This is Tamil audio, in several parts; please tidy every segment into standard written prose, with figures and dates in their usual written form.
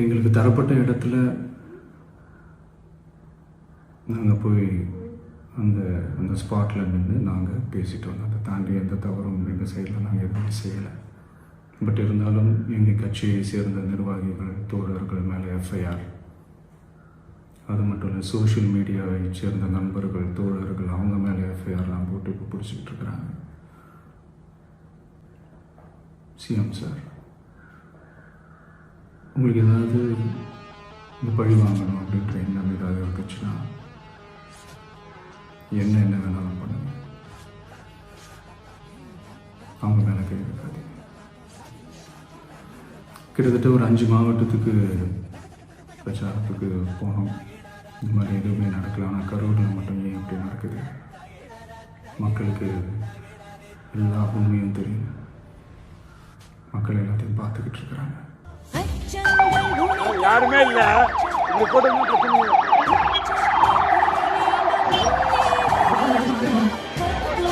எங்களுக்கு தரப்பட்ட இடத்துல நாங்கள் போய் அந்த அந்த ஸ்பாட்டில் நின்று நாங்கள் பேசிட்டு வந்தோம். அதை தாண்டி எந்த தவறும் எங்கள் சைடில் நாங்கள் எதுவுமே செய்யலை. பட் இருந்தாலும் எங்கள் கட்சியை சேர்ந்த நிர்வாகிகள் தோழர்கள் மேலே எஃப்ஐஆர், அது மட்டும் இல்லை சோஷியல் மீடியாவை சேர்ந்த நண்பர்கள் தோழர்கள் அவங்க மேலே எஃப்ஐஆர்லாம் போட்டு இப்போ பிடிச்சிக்கிட்டு இருக்கிறாங்க. சிஎம் சார், உங்களுக்கு ஏதாவது இந்த பழி வாங்கணும் அப்படின்ற எண்ணம் ஏதாவது இருந்துச்சுன்னா என்ன வேணாலும் பண்ணுங்க. அவங்க மேலே கை வைக்காதீங்க. கிட்டத்தட்ட ஒரு 5 மாவட்டத்துக்கு பிரச்சாரத்துக்கு போனோம். இந்த மாதிரி எதுவுமே நடக்கல. ஆனால் கரூரில் மட்டும் ஏன் இப்படி நடக்குது? மக்களுக்கு எல்லா உண்மையும் தெரியும். மக்கள் எல்லாத்தையும் பார்த்துக்கிட்டு இருக்கிறாங்க. யாருமே இல்லை.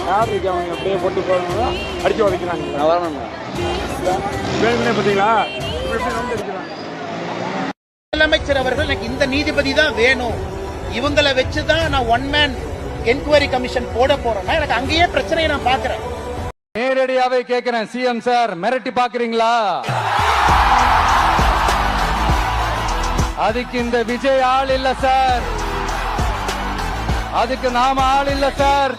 யார் இருக்கு? அவங்க அப்படியே போட்டு போறாங்க, அடிச்சு உடைக்கிறாங்க. நான் வரணும் வேணும்னே பார்த்தீங்களா? முதலமைச்சர் அவர்கள் எனக்கு இந்த நீதிபதி தான் வேணும், இவங்களை வச்சுதான் நான் 1 man என்கொயரி கமிஷன் போட போறேன்னா எனக்கு அங்கேயே பிரச்சனையை நான் பாக்குறேன். நேரடியாவே கேட்கிறேன், சிஎம் சார் மிரட்டி பாக்குறீங்களா? அதுக்கு இந்த விஜய் ஆள் இல்ல சார், அதுக்கு நாம ஆள் இல்ல சார்.